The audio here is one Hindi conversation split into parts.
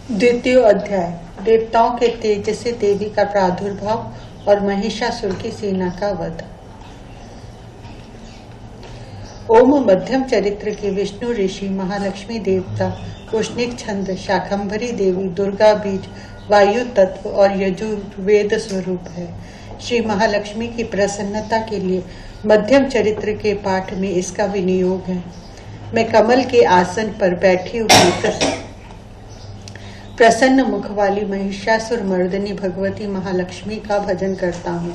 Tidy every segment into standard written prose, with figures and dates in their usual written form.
द्वितीय अध्याय देवताओं के तेज से देवी का प्रादुर्भाव और महिषासुर की सेना का वध। ओम मध्यम चरित्र के विष्णु ऋषि, महालक्ष्मी देवता, उष्णिक छंद, शाकंभरी देवी, दुर्गा बीज, वायु तत्व और यजुर्वेद स्वरूप है। श्री महालक्ष्मी की प्रसन्नता के लिए मध्यम चरित्र के पाठ में इसका विनियोग है। मैं कमल के आसन पर बैठी हुई प्रसन्न मुख वाली महिषासुर मर्दिनी भगवती महालक्ष्मी का भजन करता हूँ,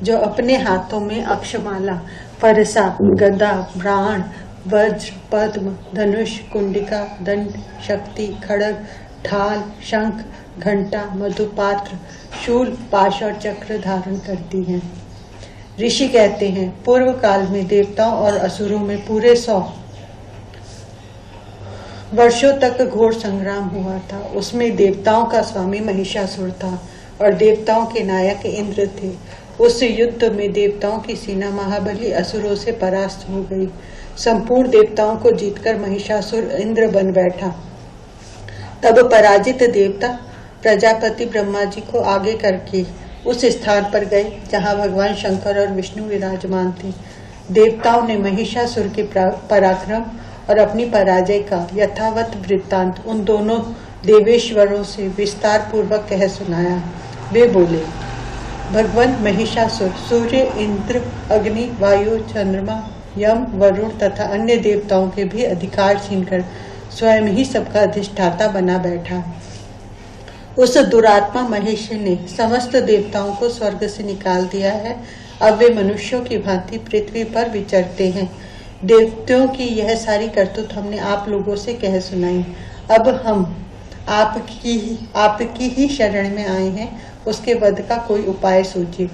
जो अपने हाथों में अक्षमाला, परसा, गदा, ब्राण, वज्र, पद्म, धनुष, कुंडिका, दंड, शक्ति, खड्ग, ढाल, शंख, घंटा, मधुपात्र, शूल, पाश और चक्र धारण करती हैं। ऋषि कहते हैं, पूर्व काल में देवताओं और असुरों में पूरे 100 वर्षों तक घोर संग्राम हुआ था। उसमें देवताओं का स्वामी महिषासुर था और देवताओं के नायक इंद्र थे। उस युद्ध में देवताओं की सेना महाबली असुरों से परास्त हो गई। संपूर्ण देवताओं को जीतकर महिषासुर इंद्र बन बैठा। तब पराजित देवता प्रजापति ब्रह्मा जी को आगे करके उस स्थान पर गए जहां भगवान शंकर और विष्णु विराजमान थे। देवताओं ने महिषासुर के पराक्रम और अपनी पराजय का यथावत वृत्तांत उन दोनों देवेश्वरों से विस्तार पूर्वक कह सुनाया। वे बोले, भगवान महिषासुर सूर्य, इंद्र, अग्नि, वायु, चंद्रमा, यम, वरुण तथा अन्य देवताओं के भी अधिकार छीनकर स्वयं ही सबका अधिष्ठाता बना बैठा। उस दुरात्मा महेश ने समस्त देवताओं को स्वर्ग से निकाल दिया है। अब वे मनुष्यों की भांति पृथ्वी पर विचरते हैं। देवताओं की यह सारी करतूत हमने आप लोगों से कह सुनाई। अब हम आपकी ही शरण में आए हैं। उसके वध का कोई उपाय सोचिए।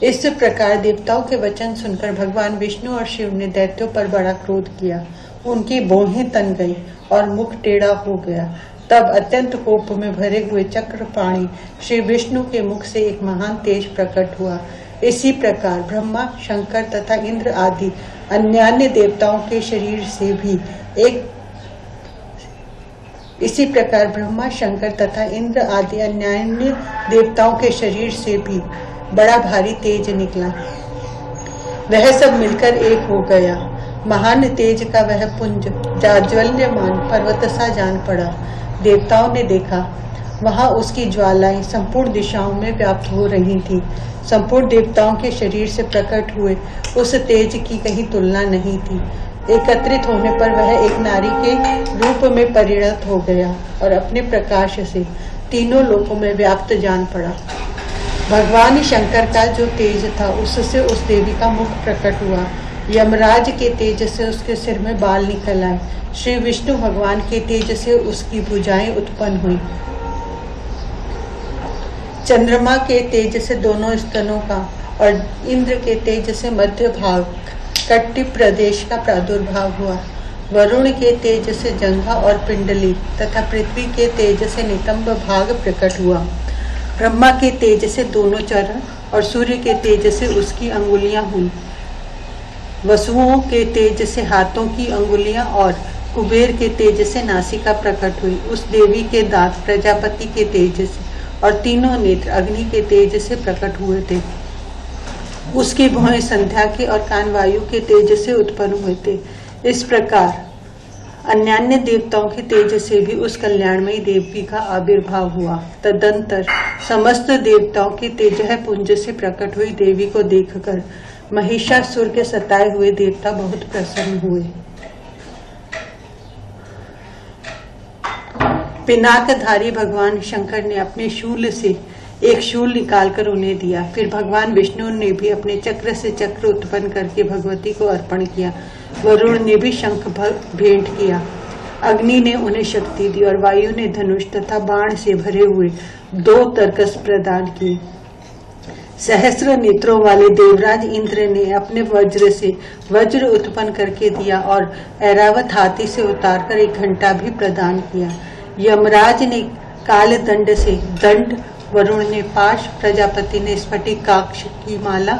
इस प्रकार देवताओं के वचन सुनकर भगवान विष्णु और शिव ने दैत्यों पर बड़ा क्रोध किया। उनकी भौहें तन गई और मुख टेढ़ा हो गया। तब अत्यंत कोप में भरे हुए चक्रपाणी श्री विष्णु के मुख से एक महान तेज प्रकट हुआ। इसी प्रकार ब्रह्मा, शंकर तथा इंद्र आदि अन्य देवताओं के शरीर से भी बड़ा भारी तेज निकला। वह सब मिलकर एक हो गया। महान तेज का वह पुंज जाज्वल्यमान पर्वत सा जान पड़ा। देवताओं ने देखा, वहां उसकी ज्वालाएं संपूर्ण दिशाओं में व्याप्त हो रही थी। संपूर्ण देवताओं के शरीर से प्रकट हुए उस तेज की कहीं तुलना नहीं थी। एकत्रित होने पर वह एक नारी के रूप में परिणत हो गया और अपने प्रकाश से तीनों लोकों में व्याप्त जान पड़ा। भगवान शंकर का जो तेज था, उससे उस देवी का मुख प्रकट हुआ। यमराज के तेज से उसके सिर में बाल निकल आए। श्री विष्णु भगवान के तेज से उसकी भुजाएं उत्पन्न हुई। चंद्रमा के तेज से दोनों स्तनों का और इंद्र के तेज से मध्य भाग कट्टी प्रदेश का प्रादुर्भाव हुआ। वरुण के तेज से जंघा और पिंडली तथा पृथ्वी के तेज से नितंब भाग प्रकट हुआ। ब्रह्मा के तेज से दोनों चरण और सूर्य के तेज से उसकी अंगुलियां हुई। वसुओं के तेज से हाथों की अंगुलियां और कुबेर के तेज से नासिका प्रकट हुई। उस देवी के दांत प्रजापति के तेज से और तीनों नेत्र अग्नि के तेज से प्रकट हुए थे। उसकी भौहें संध्या के और कान वायु के तेज से उत्पन्न हुए थे। इस प्रकार अन्य देवताओं के तेज से भी उस कल्याणमयी देवी का आविर्भाव हुआ। तदंतर समस्त देवताओं के तेजः पुंज से प्रकट हुई देवी को देखकर महिषासुर के सताए हुए देवता बहुत प्रसन्न हुए। पिनाकधारी भगवान शंकर ने अपने शूल से एक शूल निकालकर उन्हें दिया। फिर भगवान विष्णु ने भी अपने चक्र से चक्र उत्पन्न करके भगवती को अर्पण किया। वरुण ने भी शंख भेंट किया। अग्नि ने उन्हें शक्ति दी और वायु ने धनुष तथा बाण से भरे हुए 2 तरकस प्रदान किए। सहस्र नेत्रों वाले देवराज इंद्र ने अपने वज्र से वज्र उत्पन्न करके दिया और ऐरावत हाथी से उतारकर एक घंटा भी प्रदान किया। यमराज ने काल दंड से दंड, वरुण ने पाश, प्रजापति ने स्फटिकाक्ष की माला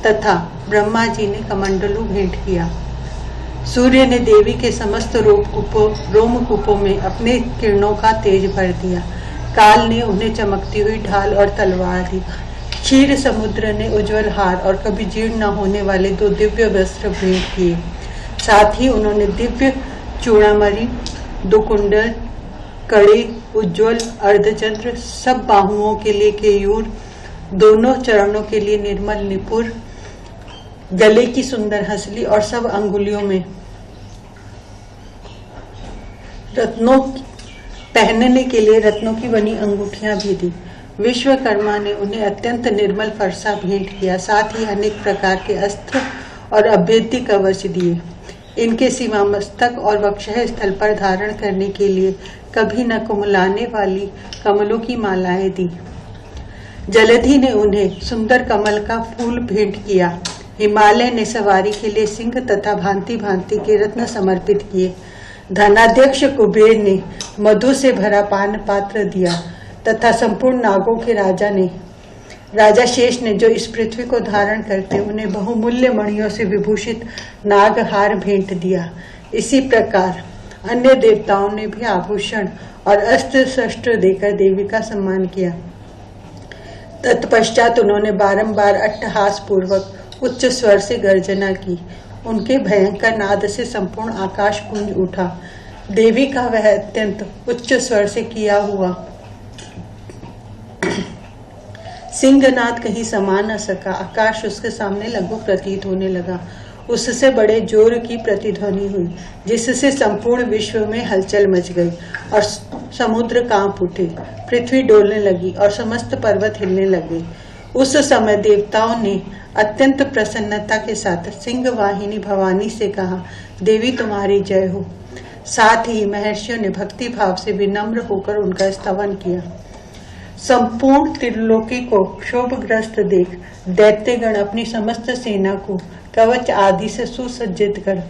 तथा ब्रह्मा जी ने कमंडलू भेंट किया। सूर्य ने देवी के समस्त रोमकूपों में अपने किरणों का तेज भर दिया। काल ने उन्हें चमकती हुई ढाल और तलवार दी। क्षीर समुद्र ने उज्जवल हार और कभी जीर्ण न होने वाले 2 दिव्य वस्त्र भेंट किए। साथ ही उन्होंने दिव्य चूड़ामणि, 2 कुंडल, कड़े, उज्ज्वल अर्धचंद्र, सब बाहुओं के लिए केयूर, दोनों चरणों के लिए निर्मल निपुर, गले की सुंदर हंसली और सब अंगुलियों में रत्नों पहनने के लिए रत्नों की बनी अंगूठियां भी दी। विश्वकर्मा ने उन्हें अत्यंत निर्मल फरसा भेंट किया। साथ ही अनेक प्रकार के अस्त्र और अभेद्य कवच दिए। इनके सिवा मस्तक और वक्षः स्थल पर धारण करने के लिए कभी न कुमलाने वाली कमलों की मालाएं दी। जलधि ने उन्हें सुंदर कमल का फूल भेंट किया। हिमालय ने सवारी के लिए सिंह तथा भांति भांति के रत्न समर्पित किए। धनाध्यक्ष कुबेर ने मधु से भरा पान पात्र दिया तथा संपूर्ण नागों के राजा शेष ने, जो इस पृथ्वी को धारण करते, उन्हें बहुमूल्य मणियों से विभूषित नागहार भेंट दिया। इसी प्रकार अन्य देवताओं ने भी आभूषण और अस्त्र शस्त्र देकर देवी का सम्मान किया। तत्पश्चात उन्होंने बारंबार अट्टहास पूर्वक उच्च स्वर से गर्जना की। उनके भयंकर नाद से संपूर्ण आकाश गूंज उठा। देवी का वह अत्यंत उच्च स्वर से किया हुआ सिंहनाद कहीं समा न सका। आकाश उसके सामने लघु प्रतीत होने लगा। उससे बड़े जोर की प्रतिध्वनि हुई, जिससे संपूर्ण विश्व में हलचल मच गई और समुद्र कांप उठे, पृथ्वी डोलने लगी और समस्त पर्वत हिलने लगे। उस समय देवताओं ने अत्यंत प्रसन्नता के साथ सिंह वाहिनी भवानी से कहा, देवी तुम्हारी जय हो। साथ ही महर्षियों ने भक्ति भाव से विनम्र होकर उनका स्तवन किया। संपूर्ण त्रिलोकी को क्षोभग्रस्त देख दैत्यगण अपनी समस्त सेना को कवच आदि से सुसज्जित कर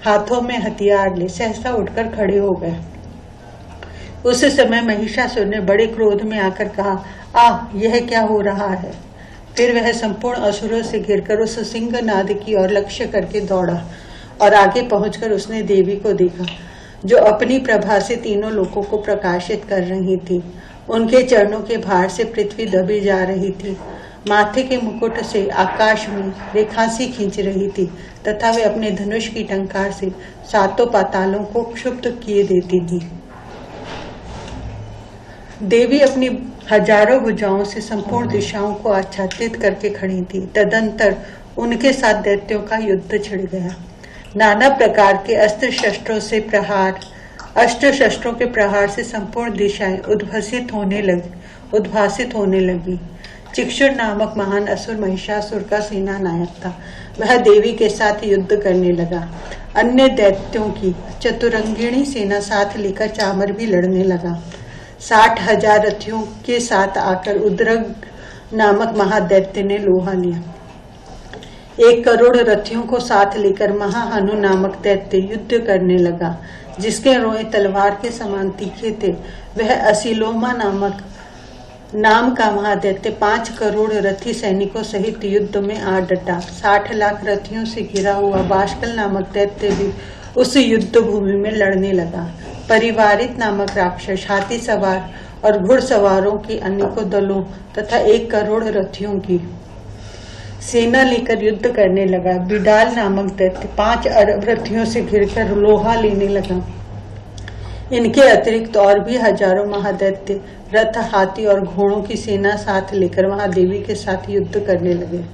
हाथों में हथियार ले सहसा उठकर खड़े हो गए। उस समय महिषासुर ने बड़े क्रोध में आकर कहा, यह क्या हो रहा है। फिर वह संपूर्ण असुरों से घिरकर उस सिंहनाद की ओर लक्ष्य करके दौड़ा और आगे पहुंचकर उसने देवी को देखा, जो अपनी प्रभा से तीनों लोकों को प्रकाशित कर रही थी। उनके चरणों के भार से पृथ्वी दबी जा रही थी। माथे के मुकुट से आकाश में रेखांसी खींच रही थी तथा वे अपने धनुष की टंकार से 7 पातालों को क्षुब्ध किए देती थी। देवी अपनी हजारों भुजाओं से संपूर्ण दिशाओं को आच्छादित करके खड़ी थी। तदंतर उनके साथ दैत्यों का युद्ध छिड़ गया। नाना प्रकार के अस्त्र शस्त्रों के प्रहार से संपूर्ण दिशाएं उद्भासित होने लगी। चिक्षुर नामक महान असुर महिषासुर का सेना नायक था। वह देवी के साथ युद्ध करने लगा। अन्य दैत्यों की चतुरंगिणी सेना साथ लेकर चामर भी लड़ने लगा। 60,000 रथियों के साथ आकर उद्रग नामक महादैत्य ने लोहा लिया। 1 करोड़ रथियों को साथ लेकर महाहनु नामक दैत्य युद्ध करने लगा, जिसके रोए तलवार के समान तीखे थे। वह असिलोमा नाम का महादैत्य 5 करोड़ रथी सैनिकों सहित युद्ध में आ डटा। 60 लाख रथियों से घिरा हुआ बाष्कल नामक दैत्य भी उस युद्ध भूमि में लड़ने लगा। परिवारित नामक राक्षस हाथी सवार और घुड़सवारों के अनेकों दलों तथा 1 करोड़ रथियों की सेना लेकर युद्ध करने लगा। बिडाल नामक दैत्य 5 अरब रथियों से घिरकर लोहा लेने लगा। इनके अतिरिक्त और भी हजारों महादैत्य रथ, हाथी और घोड़ों की सेना साथ लेकर वहां देवी के साथ युद्ध करने लगे।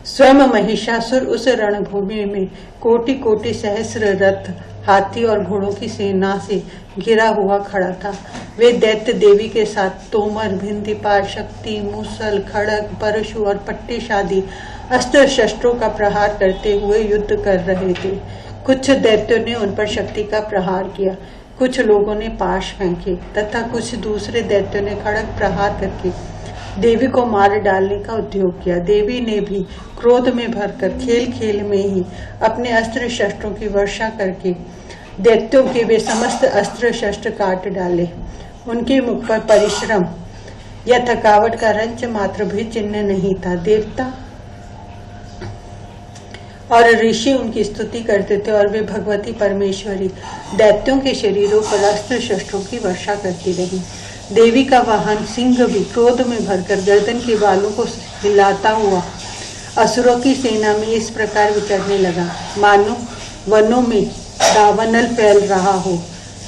स्वयं महिषासुर उस रणभूमि में कोटि कोटि सहस्र रथ, हाथी और घोड़ों की सेना से घिरा हुआ खड़ा था। वे दैत्य देवी के साथ तोमर, भिंदीपार, शक्ति, मूसल, खड़ग, परशु और पट्टिश आदि अस्त्र शस्त्रों का प्रहार करते हुए युद्ध कर रहे थे। कुछ दैत्यों ने उन पर शक्ति का प्रहार किया, कुछ लोगों ने पाश फेंके तथा कुछ दूसरे दैत्यों ने खड़ग प्रहार करके देवी को मार डालने का उद्योग किया। देवी ने भी क्रोध में भरकर खेल खेल में ही अपने अस्त्र शस्त्रों की वर्षा करके दैत्यों के वे समस्त अस्त्र शस्त्र काट डाले। उनके मुख पर परिश्रम या थकावट का रंच मात्र भी चिन्ह नहीं था। देवता और ऋषि उनकी स्तुति करते थे और वे भगवती परमेश्वरी दैत्यों के शरीरों पर अस्त्र शस्त्रों की वर्षा करती रही। देवी का वाहन सिंह भी क्रोध में भरकर गर्दन के बालों को हिलाता हुआ असुरों की सेना में इस प्रकार विचरने लगा, मानो वनों में दावानल फैल रहा हो।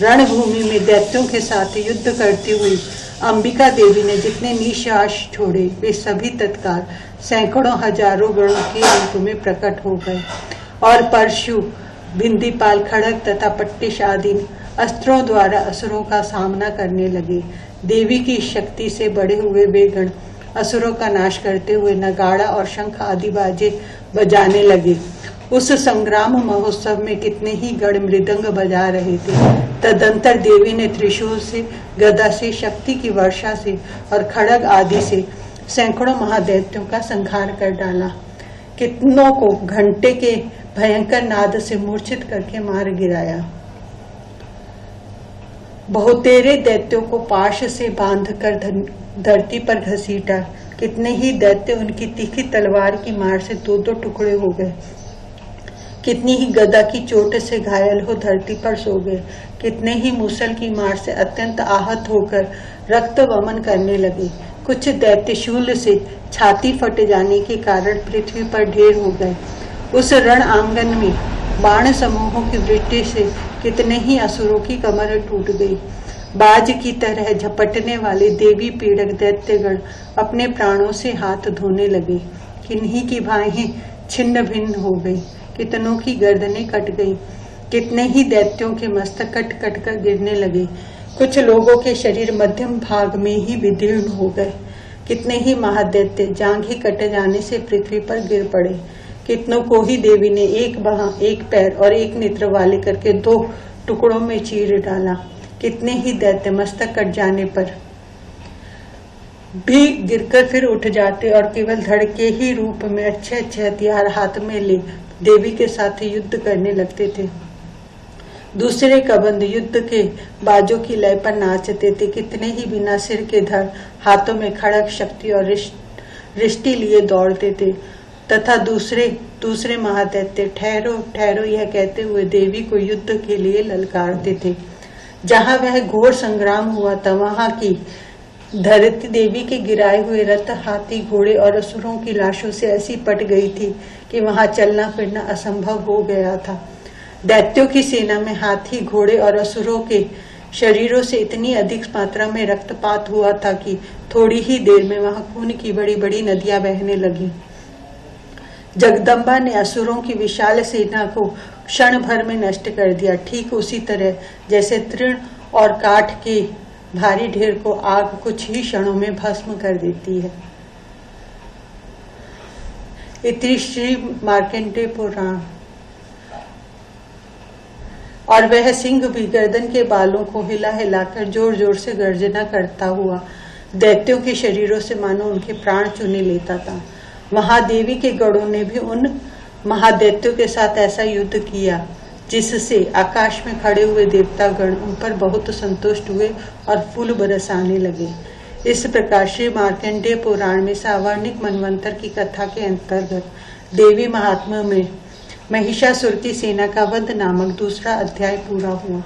रणभूमि में दैत्यों के साथ युद्ध करती हुई अंबिका देवी ने जितने निश्वास छोड़े वे सभी तत्काल सैकड़ों हजारों गणों के रूप में प्रकट हो गए और परशु, बिंदीपाल, खड़ग तथा पट्टिश आदि अस्त्रों द्वारा असुरों का सामना करने लगे। देवी की शक्ति से बढ़े हुए वे गण असुरों का नाश करते हुए नगाड़ा और शंख आदि बाजे बजाने लगे। उस संग्राम महोत्सव में कितने ही गण मृदंग बजा रहे थे। तदंतर देवी ने त्रिशूल से, गदा से, शक्ति की वर्षा से और खड़ग आदि से सैकड़ों महादैत्यों का संहार कर डाला। कितनों को घंटे के भयंकर नाद से मूर्छित करके मार गिराया। बहुतेरे दैत्यों को पाश से बांधकर धरती पर घसीटा। कितने ही दैत्य उनकी तीखी तलवार की मार से दो दो टुकड़े हो गए। कितनी ही गदा की चोट से घायल हो धरती पर सो गए। कितने ही मूसल की मार से अत्यंत आहत होकर रक्त वमन करने लगे। कुछ दैत्य शूल से छाती फट जाने के कारण पृथ्वी पर ढेर हो गए। उस रण आंगन में बाण समूहों की वृष्टि से कितने ही असुरों की कमर टूट गई। बाज की तरह झपटने वाले देवी पीड़क दैत्यगण अपने प्राणों से हाथ धोने लगे। किन्हीं की बाहें छिन्न भिन्न हो गई, कितनों की गर्दनें कट गई। कितने ही दैत्यों के मस्तक कट कट कर गिरने लगे। कुछ लोगों के शरीर मध्यम भाग में ही विदीर्ण हो गए। कितने ही महादैत्य जांघें कटे जाने से पृथ्वी पर गिर पड़े। कितनों को ही देवी ने एक बाह, एक पैर और एक नेत्र वाले करके दो टुकड़ों में चीर डाला। कितने ही दैत्य मस्तक कट जाने पर भी गिरकर फिर उठ जाते और केवल धड़ के ही रूप में अच्छे अच्छे हथियार हाथ में ले देवी के साथ युद्ध करने लगते थे। दूसरे कबंध युद्ध के बाजों की लय पर नाचते थे। कितने ही बिना सिर के धड़ हाथों में खड़ग, शक्ति और रिष्टि लिए दौड़ते थे तथा दूसरे महादैत्य ठहरो ठहरो यह कहते हुए देवी को युद्ध के लिए ललकारते थे। जहाँ वह घोर संग्राम हुआ था वहाँ की धरती देवी के गिराए हुए रथ, हाथी, घोड़े और असुरों की लाशों से ऐसी पट गई थी कि वहाँ चलना फिरना असंभव हो गया था। दैत्यों की सेना में हाथी, घोड़े और असुरों के शरीरों से इतनी अधिक मात्रा में रक्तपात हुआ था कि थोड़ी ही देर में वहाँ खून की बड़ी बड़ी नदियां बहने लगी। जगदम्बा ने असुरों की विशाल सेना को क्षण भर में नष्ट कर दिया, ठीक उसी तरह जैसे तृण और काठ के भारी ढेर को आग कुछ ही क्षणों में भस्म कर देती है। इति श्री मार्कंडेय पुराण। और वह सिंह भी गर्दन के बालों को हिला हिलाकर जोर जोर से गर्जना करता हुआ दैत्यों के शरीरों से मानो उनके प्राण चुने लेता था। महादेवी के गणों ने भी उन महादैत्यों के साथ ऐसा युद्ध किया जिससे आकाश में खड़े हुए देवतागण उन पर बहुत संतुष्ट हुए और फूल बरसाने लगे। इस प्रकार श्री मार्कंडेय पुराण में सावर्णिक मनवंतर की कथा के अंतर्गत देवी महात्म्य में महिषासुर की सेना का वध नामक दूसरा अध्याय पूरा हुआ।